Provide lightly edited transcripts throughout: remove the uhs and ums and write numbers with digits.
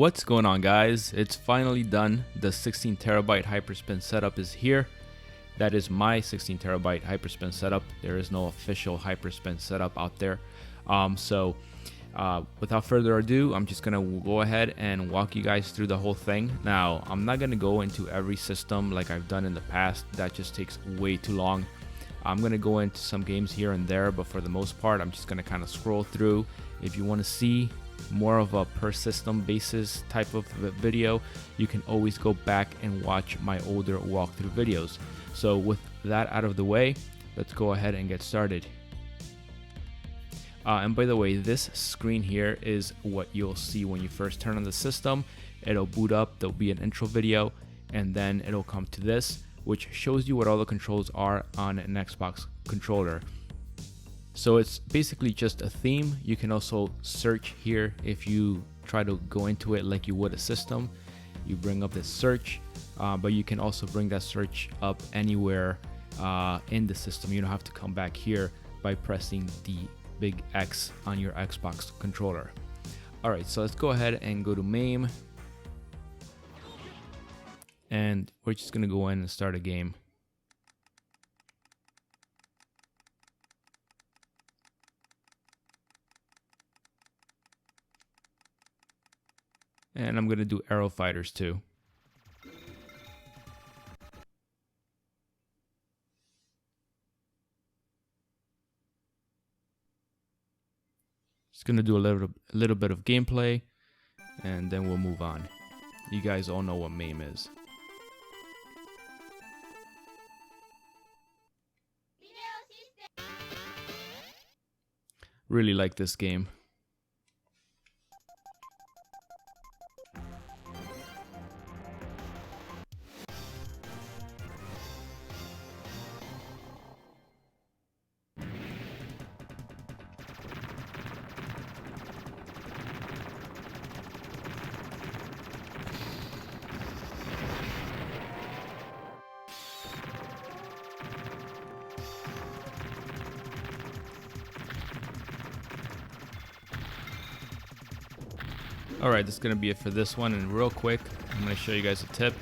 What's going on, guys? It's finally done. The 16 terabyte Hyperspin setup is here. That is my 16 terabyte Hyperspin setup. There is no official Hyperspin setup out there. Without further ado, I'm just gonna go ahead and walk you guys through the whole thing. Now, I'm not gonna go into every system like I've done in the past. That just takes way too long. I'm gonna go into some games here and there, but for the most part, I'm just gonna kind of scroll through. If you want to see more of a per system basis type of video, you can always go back and watch my older walkthrough videos. So with that out of the way, let's go ahead and get started. And by the way, this screen here is what you'll see when you first turn on the system. It'll boot up, there'll be an intro video, and then it'll come to this, which shows you what all the controls are on an Xbox controller. So it's basically just a theme. You can also search here if you try to go into it like you would a system. You bring up this search, but you can also bring that search up anywhere in the system. You don't have to come back here by pressing the big X on your Xbox controller. Alright, so let's go ahead and go to MAME. And we're just going to go in and start a game. And I'm going to do Aero Fighters too. Just going to do a little bit of gameplay, and then we'll move on. You guys all know what MAME is. Really like this game. Alright, that's going to be it for this one, and real quick, I'm going to show you guys a tip.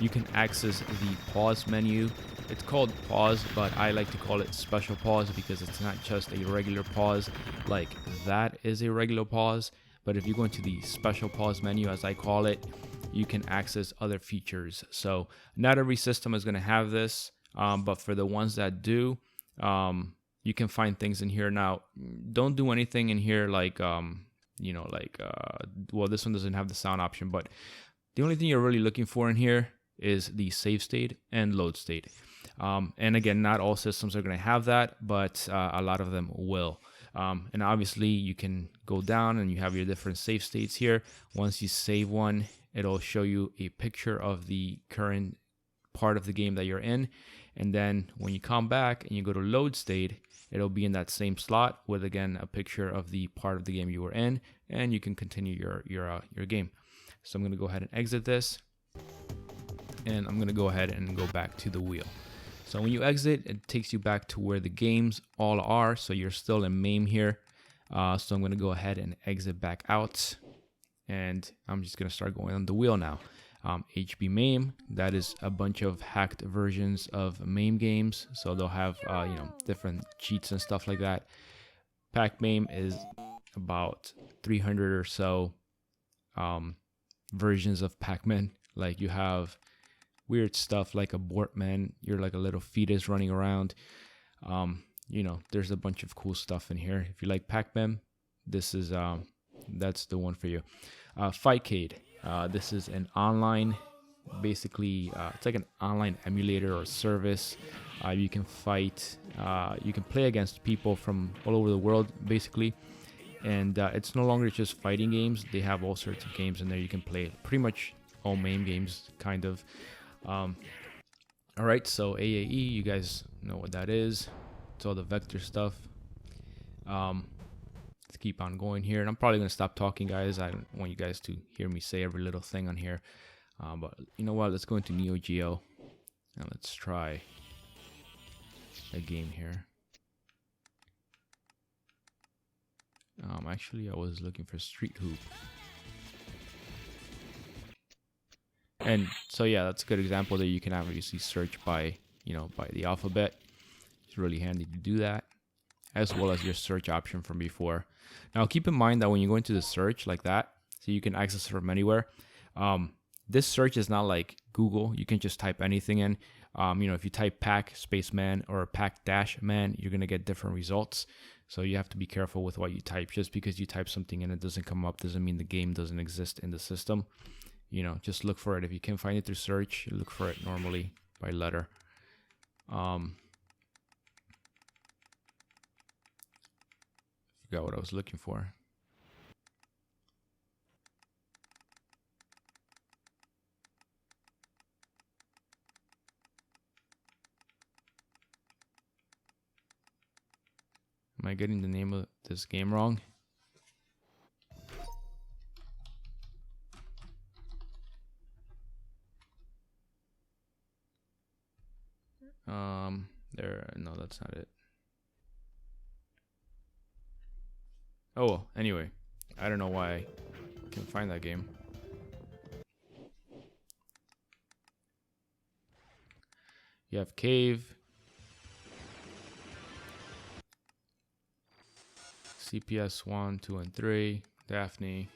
You can access the pause menu. It's called pause, but I like to call it special pause because it's not just a regular pause like that is a regular pause. But if you go into the special pause menu, as I call it, you can access other features. So not every system is going to have this, but for the ones that do, you can find things in here. Now, don't do anything in here like well, this one doesn't have the sound option, but the only thing you're really looking for in here is the save state and load state. And again, not all systems are going to have that, but a lot of them will. And obviously you can go down and you have your different save states here. Once you save one, it'll show you a picture of the current part of the game that you're in. And then when you come back and you go to load state, it'll be in that same slot with, again, a picture of the part of the game you were in, and you can continue your game. So I'm going to go ahead and exit this, and I'm going to go ahead and go back to the wheel. So when you exit, it takes you back to where the games all are. So you're still in MAME here. So I'm going to go ahead and exit back out, and I'm just going to start going on the wheel now. HB MAME, that is a bunch of hacked versions of MAME games, so they'll have different cheats and stuff like that. Pac-Mame is about 300 or so versions of Pac-Man. Like, you have weird stuff like Abortman, you're like a little fetus running around. There's a bunch of cool stuff in here. If you like Pac-Man, this is that's the one for you. Fightcade. This is an online, basically, it's like an online emulator or service. You can fight, you can play against people from all over the world, basically. And it's no longer just fighting games. They have all sorts of games in there. You can play pretty much all MAME games, kind of. Alright, so AAE, you guys know what that is. It's all the vector stuff. Let's keep on going here, and I'm probably gonna stop talking, guys. I don't want you guys to hear me say every little thing on here, but you know what, let's go into Neogeo and let's try a game here. Actually, I was looking for Street Hoop. And so yeah, that's a good example that you can obviously search by, by the alphabet. It's really handy to do that, as well as your search option from before. Now keep in mind that when you go into the search like that, so you can access it from anywhere. This search is not like Google. You can just type anything in. If you type Pac spaceman or Pac-Man, you're gonna get different results. So you have to be careful with what you type. Just because you type something and it doesn't come up doesn't mean the game doesn't exist in the system. Just look for it. If you can find it through search, look for it normally by letter. Forgot what I was looking for. Am I getting the name of this game wrong? No, that's not it. Oh well, anyway, I don't know why I can't find that game. You have Cave, CPS 1, 2, and 3, Daphne.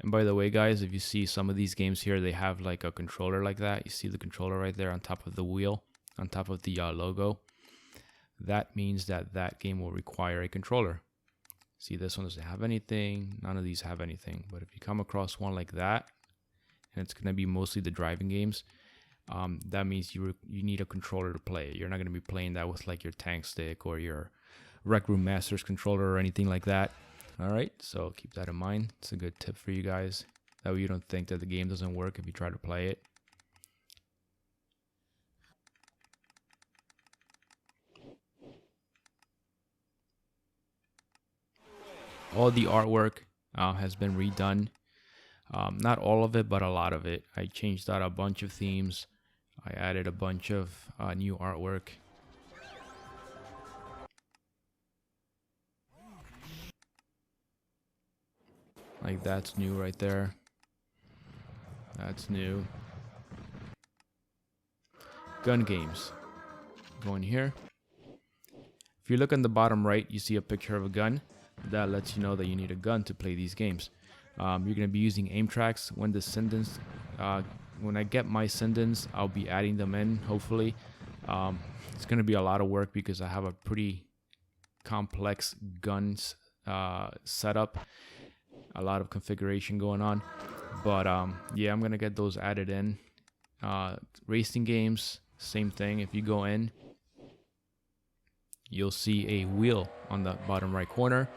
And by the way, guys, if you see some of these games here, they have like a controller like that. You see the controller right there on top of the wheel, on top of the logo. That means that that game will require a controller. See, this one doesn't have anything. None of these have anything. But if you come across one like that, and it's going to be mostly the driving games, that means you need a controller to play it. You're not going to be playing that with like your tank stick or your Rec Room Masters controller or anything like that. All right, so keep that in mind. It's a good tip for you guys. That way you don't think that the game doesn't work if you try to play it. All the artwork has been redone. Not all of it, but a lot of it. I changed out a bunch of themes. I added a bunch of new artwork. Like that's new right there. That's new. Gun games. Go in here. If you look on the bottom right, you see a picture of a gun. That lets you know that you need a gun to play these games. You're going to be using aim tracks. When I get my Sindens, I'll be adding them in, hopefully. It's going to be a lot of work because I have a pretty complex guns setup. A lot of configuration going on. But yeah, I'm going to get those added in. Racing games, same thing. If you go in, you'll see a wheel on the bottom right corner.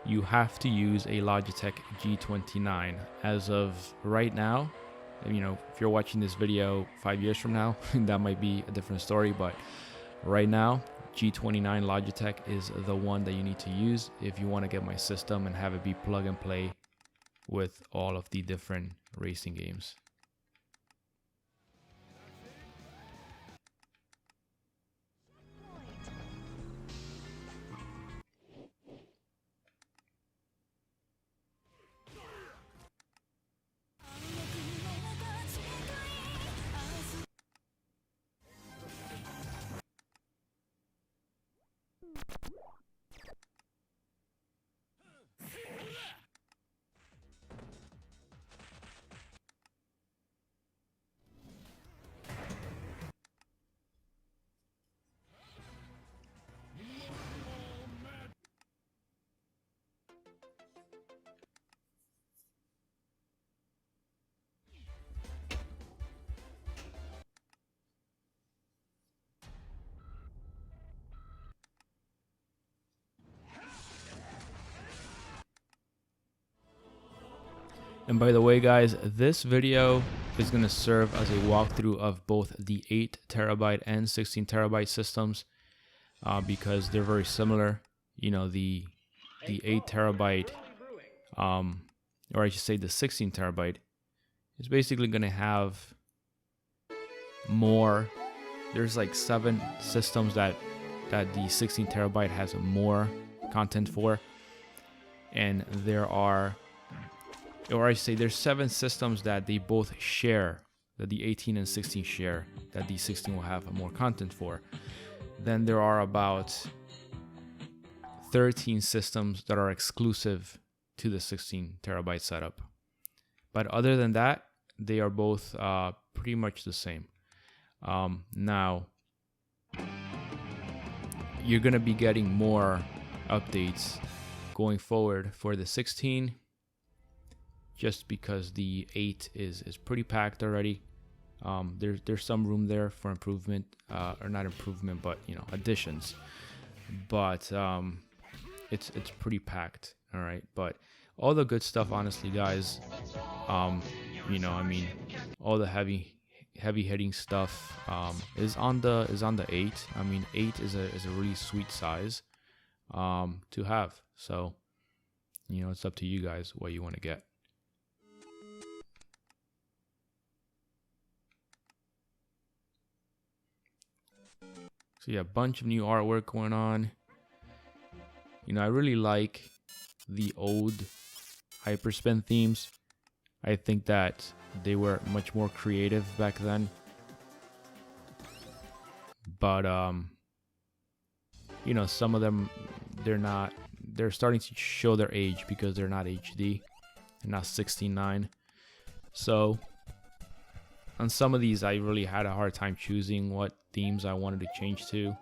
You have to use a Logitech G29. As of right now, if you're watching this video 5 years from now, that might be a different story. But right now, G29 Logitech is the one that you need to use if you want to get my system and have it be plug and play with all of the different racing games. And by the way, guys, this video is going to serve as a walkthrough of both the 8 terabyte and 16 terabyte systems because they're very similar. The 8 terabyte, or I should say the 16 terabyte it's basically going to have more. There's like 7 systems that the 16 terabyte has more content for, and there are, or I say there's 7 systems that they both share, that the 18 and 16 share, that the 16 will have more content for. Then there are about 13 systems that are exclusive to the 16 terabyte setup. But other than that, they are both pretty much the same. Now, you're going to be getting more updates going forward for the 16, just because the 8 is pretty packed already. There's some room there for improvement, or not improvement, but additions. But it's pretty packed. All right, but all the good stuff, honestly, guys. I mean, all the heavy hitting stuff is on the 8. I mean, 8 is a really sweet size to have. So it's up to you guys what you want to get. So yeah, a bunch of new artwork going on. I really like the old Hyperspin themes. I think that they were much more creative back then. But some of them, they're starting to show their age because they're not HD. They're not 16:9. So on some of these, I really had a hard time choosing what themes I wanted to change to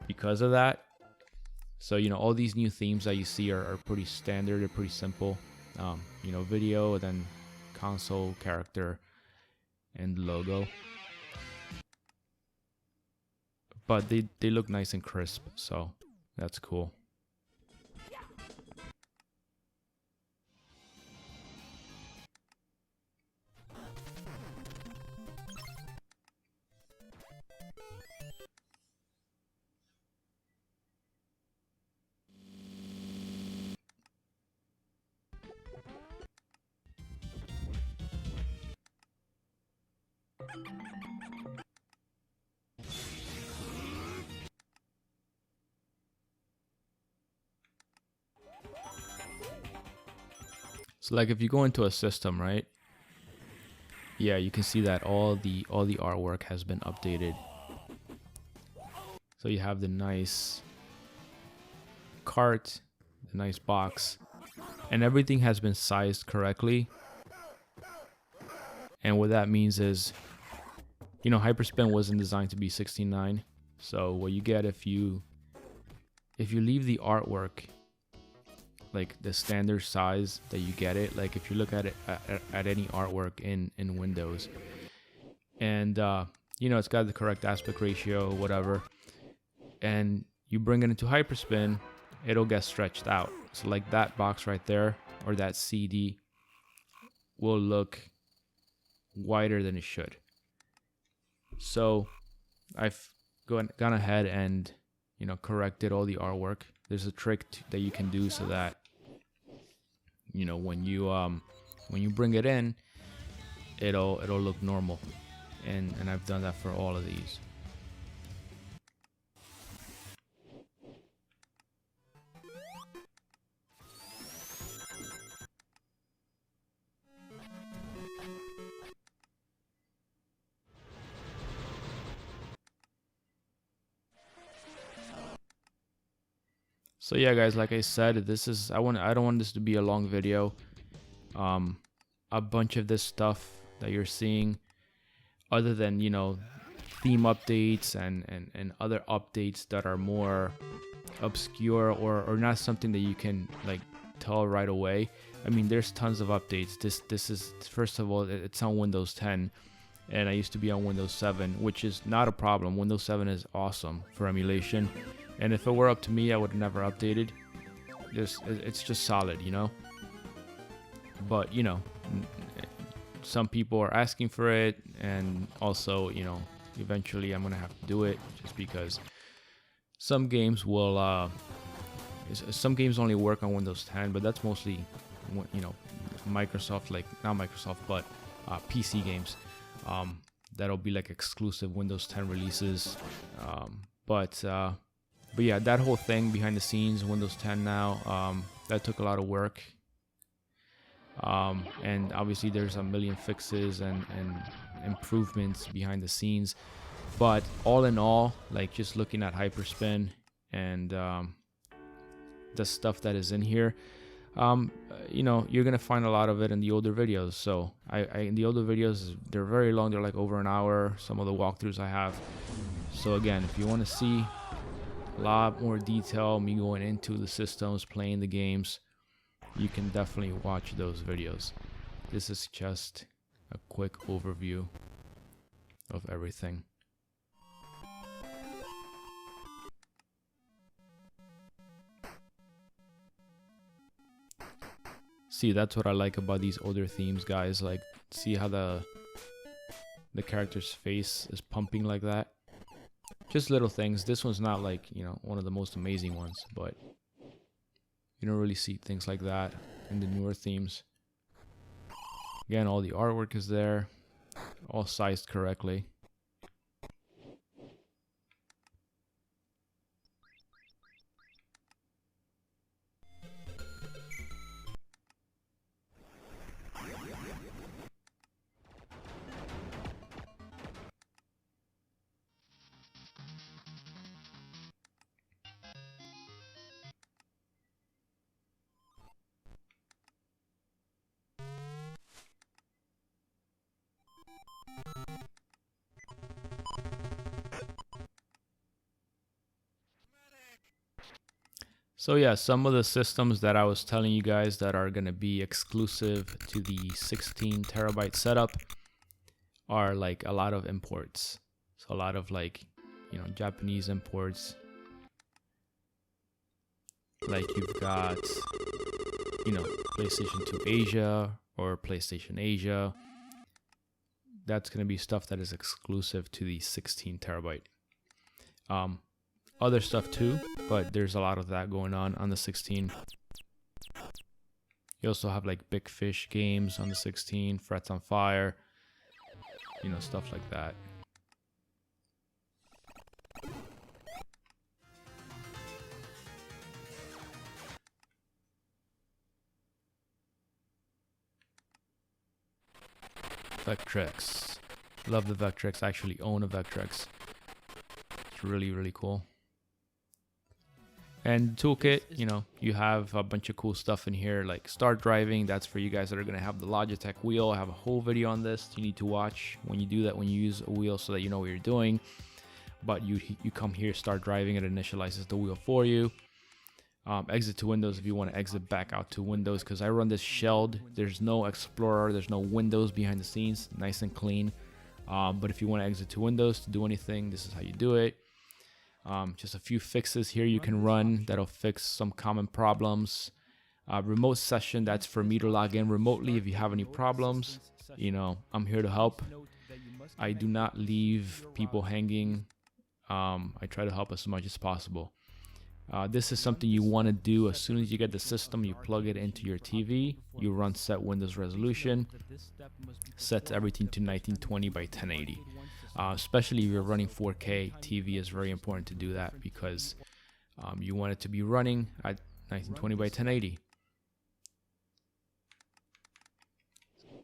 because of that. So all these new themes that you see are pretty standard. They're pretty simple. Video, then console, character, and logo. But they look nice and crisp, so that's cool. So like if you go into a system, right? Yeah, you can see that all the artwork has been updated. So you have the nice cart, the nice box, and everything has been sized correctly. And what that means is, Hyperspin wasn't designed to be 16:9. So what you get if you leave the artwork like the standard size that you get it, like if you look at it at any artwork in Windows, and it's got the correct aspect ratio, whatever, and you bring it into Hyperspin, it'll get stretched out. So like that box right there, or that CD, will look wider than it should. So I've gone ahead and corrected all the artwork. There's a trick that you can do so that when you bring it in, it'll look normal, and I've done that for all of these. So yeah, guys, like I said, I don't want this to be a long video. A bunch of this stuff that you're seeing, other than theme updates and other updates that are more obscure or not something that you can like tell right away. I mean, there's tons of updates. This is, first of all, it's on Windows 10, and I used to be on Windows 7, which is not a problem. Windows 7 is awesome for emulation. And if it were up to me, I would have never updated. It's just solid, But, some people are asking for it. And also, eventually I'm going to have to do it just because some games will... some games only work on Windows 10, but that's mostly you know, Microsoft, like not Microsoft, but PC games. That'll be like exclusive Windows 10 releases. But yeah, that whole thing behind the scenes, Windows 10 now, that took a lot of work. And obviously there's a million fixes and improvements behind the scenes. But all in all, like just looking at Hyperspin and the stuff that is in here, you know, you're gonna find a lot of it in the older videos. So in the older videos, they're very long, they're like over an hour, some of the walkthroughs I have. So again, if you want to see a lot more detail, me going into the systems, playing the games, you can definitely watch those videos. This is just a quick overview of everything. See, that's what I like about these older themes, guys. Like, see how the character's face is pumping like that? Just little things. This one's not like, you know, one of the most amazing ones, but you don't really see things like that in the newer themes. Again, all the artwork is there, all sized correctly. So yeah, some of the systems that I was telling you guys that are going to be exclusive to the 16 terabyte setup are like a lot of imports. So a lot of like, you know, Japanese imports. Like you've got, you know, PlayStation 2 Asia or PlayStation Asia. That's going to be stuff that is exclusive to the 16 terabyte. Other stuff too, but there's a lot of that going on the 16. You also have like Big Fish games on the 16, Frets on Fire, you know, stuff like that. Vectrex. Love the Vectrex. I actually own a Vectrex. It's really, really cool. And toolkit, you know, you have a bunch of cool stuff in here, like start driving. That's for you guys that are going to have the Logitech wheel. I have a whole video on this you need to watch when you do that, when you use a wheel, so that you know what you're doing. But you come here, start driving, it initializes the wheel for you. Exit to Windows if you want to exit back out to Windows, because I run this shelled. There's no Explorer, there's no Windows behind the scenes, nice and clean. But if you want to exit to Windows to do anything, this is how you do it. Just a few fixes here you can run that'll fix some common problems. Remote session, that's for me to log in remotely if you have any problems. You know, I'm here to help. I do not leave people hanging. I try to help as much as possible. This is something you want to do as soon as you get the system. You plug it into your TV, you run set Windows resolution, sets everything to 1920 by 1080. Especially if you're running 4K TV, is very important to do that, because you want it to be running at 1920 by 1080.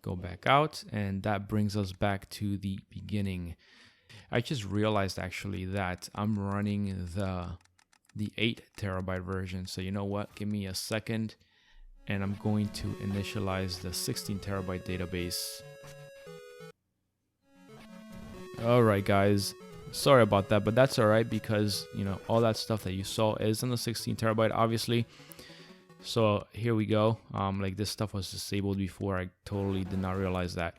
Go back out, and that brings us back to the beginning. I just realized actually that I'm running the 8 terabyte version. So you know what? Give me a second, and I'm going to initialize the 16 terabyte database. Alright guys, sorry about that, but that's alright, because you know, all that stuff that you saw is on the 16 terabyte obviously. So here we go. Like this stuff was disabled before, I totally did not realize that.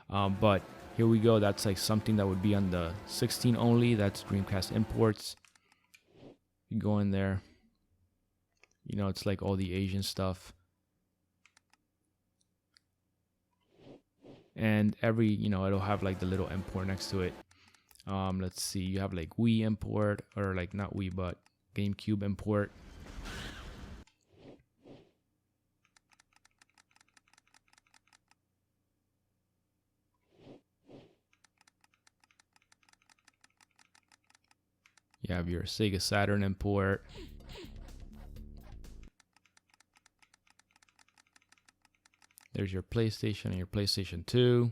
But here we go. That's like something that would be on the 16 only. That's Dreamcast imports. You go in there, you know, it's like all the Asian stuff. And every, you know, it'll have like the little import next to it. Let's see, you have like Wii import, or like not Wii, but GameCube import. You have your Sega Saturn import. There's your PlayStation and your PlayStation 2.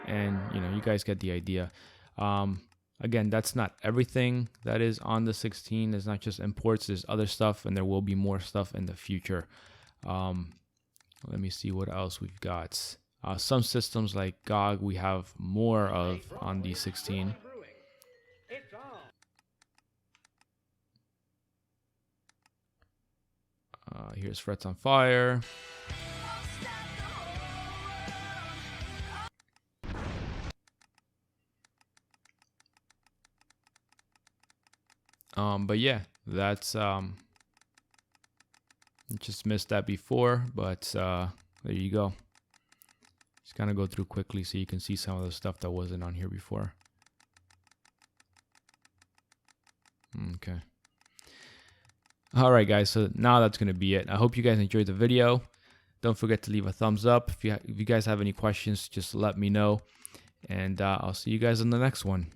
And, you guys get the idea. Again, that's not everything that is on the 16. It's not just imports. There's other stuff, and there will be more stuff in the future. Let me see what else we've got. Some systems like GOG we have more of on the 16. Here's Frets on Fire. But yeah, that's just missed that before, but there you go. Just kind of go through quickly so you can see some of the stuff that wasn't on here before. Okay. All right, guys. So now that's going to be it. I hope you guys enjoyed the video. Don't forget to leave a thumbs up. If you guys have any questions, just let me know. And I'll see you guys in the next one.